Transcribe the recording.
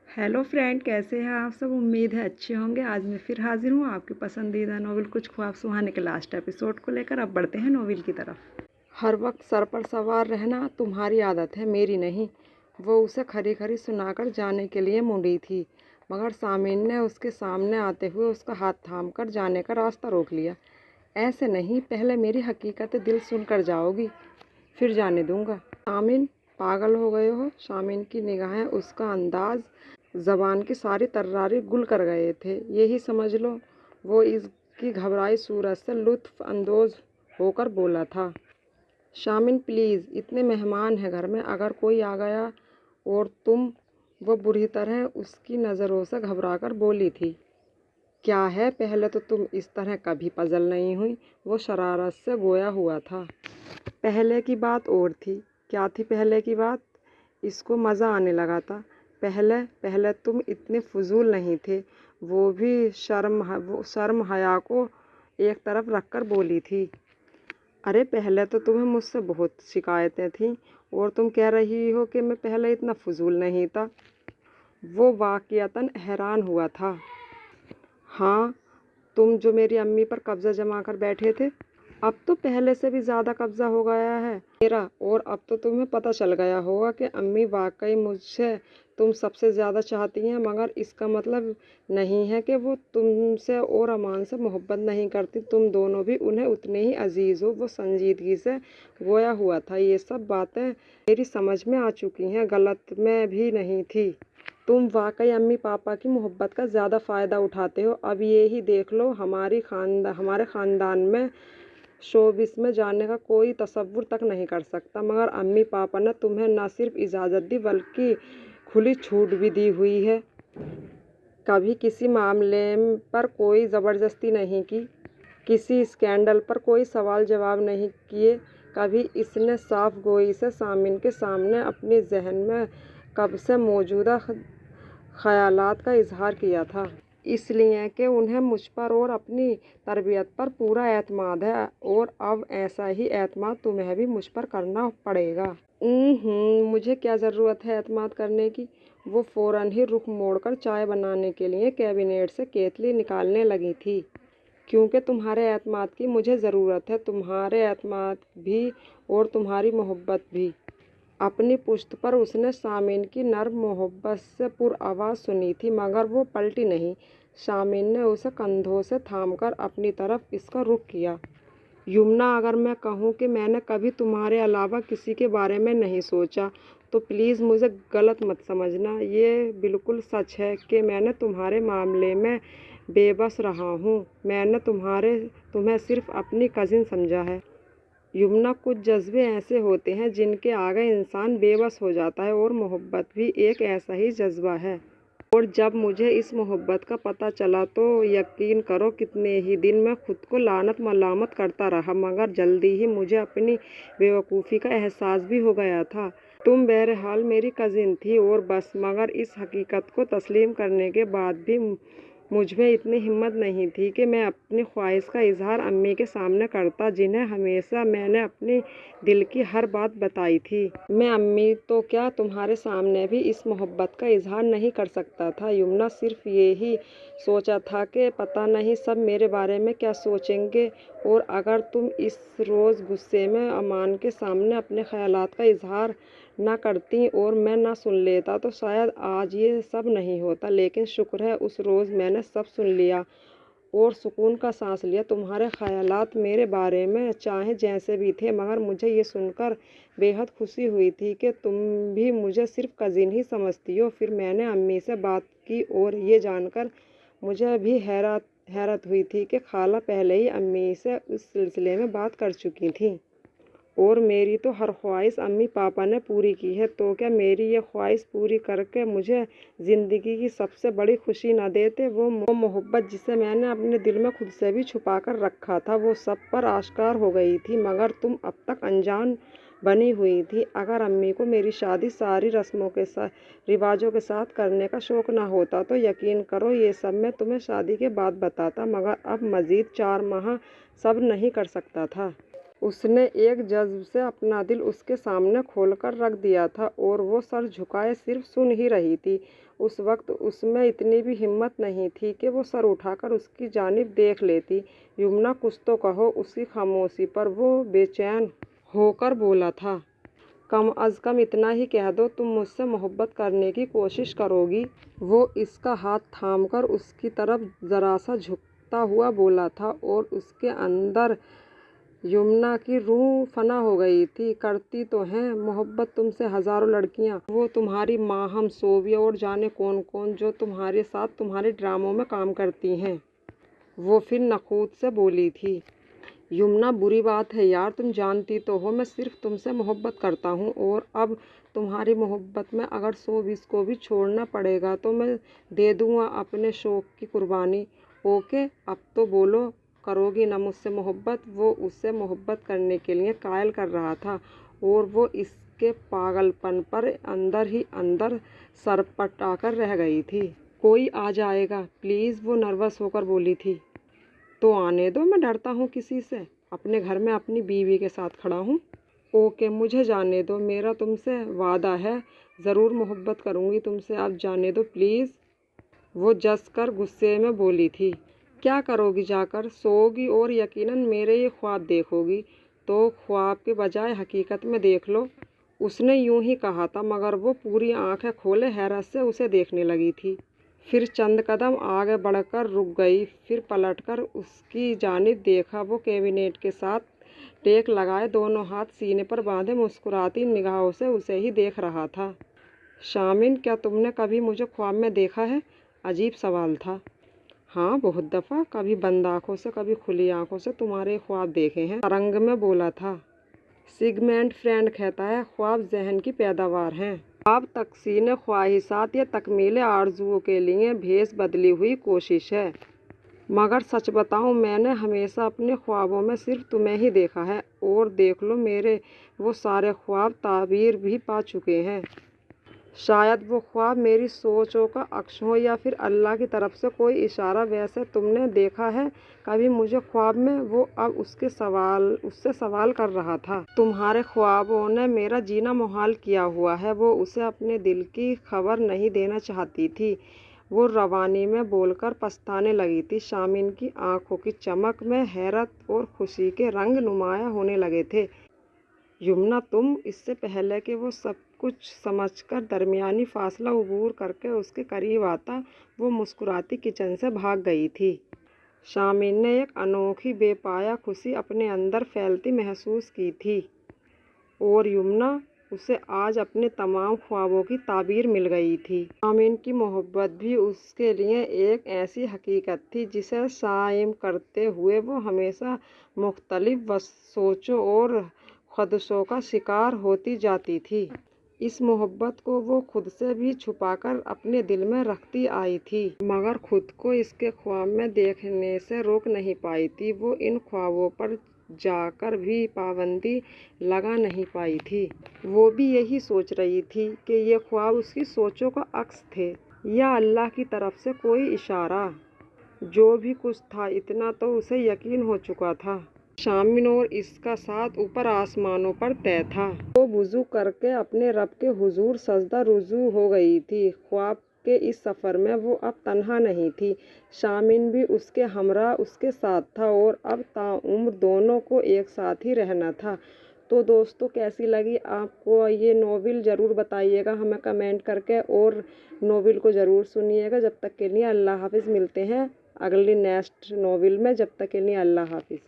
Hello friend, कैसे हैं आप सब। उम्मीद है अच्छे होंगे। आज मैं फिर हाजिर हूँ आपके पसंदीदा नॉवेल कुछ ख्वाब सुहाने के लास्ट एपिसोड को लेकर। अब बढ़ते हैं नॉवेल की तरफ। हर वक्त सर पर सवार रहना तुम्हारी आदत है, मेरी नहीं। वो उसे खरी खरी सुनाकर जाने के लिए मुड़ी थी, मगर सामिन ने उसके सामने आते हुए उसका हाथ थाम कर जाने का रास्ता रोक लिया। ऐसे नहीं, पहले मेरी हकीकत दिल सुनकर जाओगी, फिर जाने दूंगा। सामिन, पागल हो गए हो। सामिन की निगाहें, उसका अंदाज, जबान की सारी तर्रारी गुल कर गए थे, यही समझ लो। वो इसकी घबराई सूरत से लुत्फ अंदोज होकर बोला था, शामिन प्लीज़, इतने मेहमान हैं घर में, अगर कोई आ गया और तुम। वो बुरी तरह उसकी नज़रों से घबराकर बोली थी, क्या है, पहले तो तुम इस तरह कभी पजल नहीं हुई। वो शरारत से गोया हुआ था। पहले की बात और थी। क्या थी पहले की बात? इसको मज़ा आने लगा था। पहले तुम इतने फजूल नहीं थे। वो भी शर्म हया को एक तरफ रखकर बोली थी, अरे पहले तो तुम्हें मुझसे बहुत शिकायतें थीं और तुम कह रही हो कि मैं पहले इतना फजूल नहीं था। वो वाक़ियतन हैरान हुआ था। हाँ, तुम जो मेरी अम्मी पर कब्ज़ा जमा कर बैठे थे, अब तो पहले से भी ज़्यादा कब्ज़ा हो गया है मेरा। और अब तो तुम्हें पता चल गया होगा कि अम्मी वाकई मुझसे तुम सबसे ज़्यादा चाहती हैं, मगर इसका मतलब नहीं है कि वो तुमसे और अमान से मोहब्बत नहीं करती। तुम दोनों भी उन्हें उतने ही अजीज़ हो। वो संजीदगी से गोया हुआ था। ये सब बातें मेरी समझ में आ चुकी हैं, गलत में भी नहीं थी। तुम वाकई अम्मी पापा की मोहब्बत का ज़्यादा फ़ायदा उठाते हो। अब ये ही देख लो, हमारे ख़ानदान में शोबिस में जाने का कोई तसव्वुर तक नहीं कर सकता, मगर अम्मी पापा ने तुम्हें न सिर्फ इजाज़त दी बल्कि खुली छूट भी दी हुई है। कभी किसी मामले पर कोई ज़बरदस्ती नहीं की, किसी स्कैंडल पर कोई सवाल जवाब नहीं किए। कभी इसने साफ गोई से सामिन के सामने अपने जहन में कब से मौजूदा ख़यालात का इजहार किया था, इसलिए कि उन्हें मुझ पर और अपनी तरबियत पर पूरा एतमाद है, और अब ऐसा ही एतमाद तुम्हें भी मुझ पर करना पड़ेगा। मुझे क्या ज़रूरत है एतमाद करने की। वो फ़ौरन ही रुख मोड़कर चाय बनाने के लिए कैबिनेट से केतली निकालने लगी थी। क्योंकि तुम्हारे एतमाद की मुझे ज़रूरत है, तुम्हारे एतमाद भी और तुम्हारी मोहब्बत भी। अपनी पुश्त पर उसने सामिन की नर्म मोहब्बत से पुरआवाज़ सुनी थी, मगर वो पलटी नहीं। सामिन ने उसे कंधों से थामकर अपनी तरफ इसका रुख किया। यमुना, अगर मैं कहूँ कि मैंने कभी तुम्हारे अलावा किसी के बारे में नहीं सोचा, तो प्लीज़ मुझे गलत मत समझना। ये बिल्कुल सच है कि मैंने तुम्हारे मामले में बेबस रहा हूँ। मैंने तुम्हें सिर्फ अपनी कज़िन समझा है। यमुना, कुछ जज्बे ऐसे होते हैं जिनके आगे इंसान बेबस हो जाता है, और मोहब्बत भी एक ऐसा ही जज्बा है। और जब मुझे इस मोहब्बत का पता चला तो यकीन करो कितने ही दिन मैं खुद को लानत मलामत करता रहा, मगर जल्दी ही मुझे अपनी बेवकूफ़ी का एहसास भी हो गया था। तुम बहरहाल मेरी कज़िन थी और बस, मगर इस हकीकत को तस्लीम करने के बाद भी मुझ में इतनी हिम्मत नहीं थी कि मैं अपनी ख्वाहिश का इजहार अम्मी के सामने करता, जिन्हें हमेशा मैंने अपनी दिल की हर बात बताई थी। मैं अम्मी तो क्या, तुम्हारे सामने भी इस मोहब्बत का इजहार नहीं कर सकता था। यमुना, सिर्फ यही सोचा था कि पता नहीं सब मेरे बारे में क्या सोचेंगे, और अगर तुम इस रोज़ गुस्से में अमान के सामने अपने ख्यालात का इजहार ना करती और मैं ना सुन लेता, तो शायद आज ये सब नहीं होता। लेकिन शुक्र है, उस रोज़ मैंने सब सुन लिया और सुकून का सांस लिया। तुम्हारे ख्यालात मेरे बारे में चाहे जैसे भी थे, मगर मुझे ये सुनकर बेहद खुशी हुई थी कि तुम भी मुझे सिर्फ कज़िन ही समझती हो। फिर मैंने अम्मी से बात की और ये जानकर मुझे भी हैरत हुई थी कि खाला पहले ही अम्मी से उस सिलसिले में बात कर चुकी थी, और मेरी तो हर ख्वाहिश अम्मी पापा ने पूरी की है। तो क्या मेरी ये ख्वाहिश पूरी करके मुझे ज़िंदगी की सबसे बड़ी खुशी न देते? वो मोहब्बत जिसे मैंने अपने दिल में खुद से भी छुपा कर रखा था, वो सब पर आश्कार हो गई थी, मगर तुम अब तक अनजान बनी हुई थी। अगर अम्मी को मेरी शादी सारी रस्मों के साथ, रिवाजों के साथ करने का शौक़ ना होता, तो यकीन करो ये सब मैं तुम्हें शादी के बाद बताता, मगर अब मज़ीद 4 माह सब नहीं कर सकता था। उसने एक जज्ब से अपना दिल उसके सामने खोलकर रख दिया था और वो सर झुकाए सिर्फ सुन ही रही थी। उस वक्त उसमें इतनी भी हिम्मत नहीं थी कि वो सर उठाकर उसकी जानिब देख लेती। यमुना, कुछ तो कहो। उसकी खामोशी पर वो बेचैन होकर बोला था, कम अज़ कम इतना ही कह दो, तुम मुझसे मोहब्बत करने की कोशिश करोगी। वो इसका हाथ थामकर उसकी तरफ ज़रा सा झुकता हुआ बोला था और उसके अंदर यमुना की रूह फना हो गई थी। करती तो हैं मोहब्बत तुमसे हज़ारों लड़कियां, वो तुम्हारी माँ, हम, सोविया और जाने कौन कौन, जो तुम्हारे साथ तुम्हारे ड्रामों में काम करती हैं। वो फिर नखूत से बोली थी, यमुना, बुरी बात है यार, तुम जानती तो हो मैं सिर्फ तुमसे मोहब्बत करता हूँ, और अब तुम्हारी मोहब्बत में अगर 120 को भी छोड़ना पड़ेगा तो मैं दे दूँगा अपने शौक़ की कुर्बानी। ओके, अब तो बोलो, करोगी ना मुझसे मोहब्बत? वो उससे मोहब्बत करने के लिए कायल कर रहा था और वो इसके पागलपन पर अंदर ही अंदर सरपटाकर रह गई थी। कोई आ जाएगा प्लीज़, वो नर्वस होकर बोली थी। तो आने दो, मैं डरता हूँ किसी से? अपने घर में अपनी बीवी के साथ खड़ा हूँ। ओके, मुझे जाने दो, मेरा तुमसे वादा है, ज़रूर मोहब्बत करूँगी तुमसे, अब जाने दो प्लीज़। वो जस कर गुस्से में बोली थी। क्या करोगी जाकर? सोओगी और यकीनन मेरे ये ख्वाब देखोगी। तो ख्वाब के बजाय हकीकत में देख लो। उसने यूं ही कहा था मगर वो पूरी आंखें खोले हैरत से उसे देखने लगी थी। फिर चंद कदम आगे बढ़कर रुक गई, फिर पलटकर उसकी जानिब देखा। वो कैबिनेट के साथ टेक लगाए, दोनों हाथ सीने पर बांधे, मुस्कुराती निगाहों से उसे ही देख रहा था। शामिन, क्या तुमने कभी मुझे ख्वाब में देखा है? अजीब सवाल था। हाँ, बहुत दफ़ा, कभी बंद आँखों से, कभी खुली आँखों से तुम्हारे ख्वाब देखे हैं, तरंग में बोला था। सिगमेंट फ्रेंड कहता है, ख्वाब जहन की पैदावार हैं। ख्वाब तकसीन ख्वाहिशात या तकमील आरजुओं के लिए भेस बदली हुई कोशिश है। मगर सच बताऊं, मैंने हमेशा अपने ख्वाबों में सिर्फ तुम्हें ही देखा है, और देख लो मेरे वो सारे ख्वाब ताबीर भी पा चुके हैं। शायद वो ख्वाब मेरी सोचों का अक्स हो या फिर अल्लाह की तरफ से कोई इशारा। वैसे तुमने देखा है कभी मुझे ख्वाब में? वो अब उससे सवाल कर रहा था। तुम्हारे ख्वाबों ने मेरा जीना मुहाल किया हुआ है। वो उसे अपने दिल की खबर नहीं देना चाहती थी। वो रवानी में बोलकर पछताने लगी थी। शामिन की आंखों की चमक में हैरत और खुशी के रंग नुमाया होने लगे थे। यमुना, तुम, इससे पहले कि वो सब कुछ समझकर दरमियानी फासला अबूर करके उसके करीब आता, वो मुस्कुराती किचन से भाग गई थी। शामिन ने एक अनोखी बेपाया खुशी अपने अंदर फैलती महसूस की थी, और यमुना, उसे आज अपने तमाम ख्वाबों की ताबीर मिल गई थी। शामिन की मोहब्बत भी उसके लिए एक ऐसी हकीकत थी जिसे शायम करते हुए वो हमेशा मुख्तलिफ सोचों और ख़दशों का शिकार होती जाती थी। इस मोहब्बत को वो खुद से भी छुपाकर अपने दिल में रखती आई थी, मगर खुद को इसके ख्वाब में देखने से रोक नहीं पाई थी। वो इन ख्वाबों पर जाकर भी पाबंदी लगा नहीं पाई थी। वो भी यही सोच रही थी कि ये ख्वाब उसकी सोचों का अक्स थे या अल्लाह की तरफ से कोई इशारा। जो भी कुछ था, इतना तो उसे यकीन हो चुका था, शामिन और इसका साथ ऊपर आसमानों पर तय था। वो वुज़ू करके अपने रब के हुजूर सजदा रुजू हो गई थी। ख्वाब के इस सफ़र में वो अब तन्हा नहीं थी, शामिन भी उसके हमरा उसके साथ था, और अब ताउम्र दोनों को एक साथ ही रहना था। तो दोस्तों, कैसी लगी आपको ये नॉवेल? ज़रूर बताइएगा हमें कमेंट करके, और नॉवेल को ज़रूर सुनिएगा। जब तक के लिए अल्लाह हाफिज़। मिलते हैं अगली नेक्स्ट नॉवेल में। जब तक के लिए अल्लाह हाफिज़।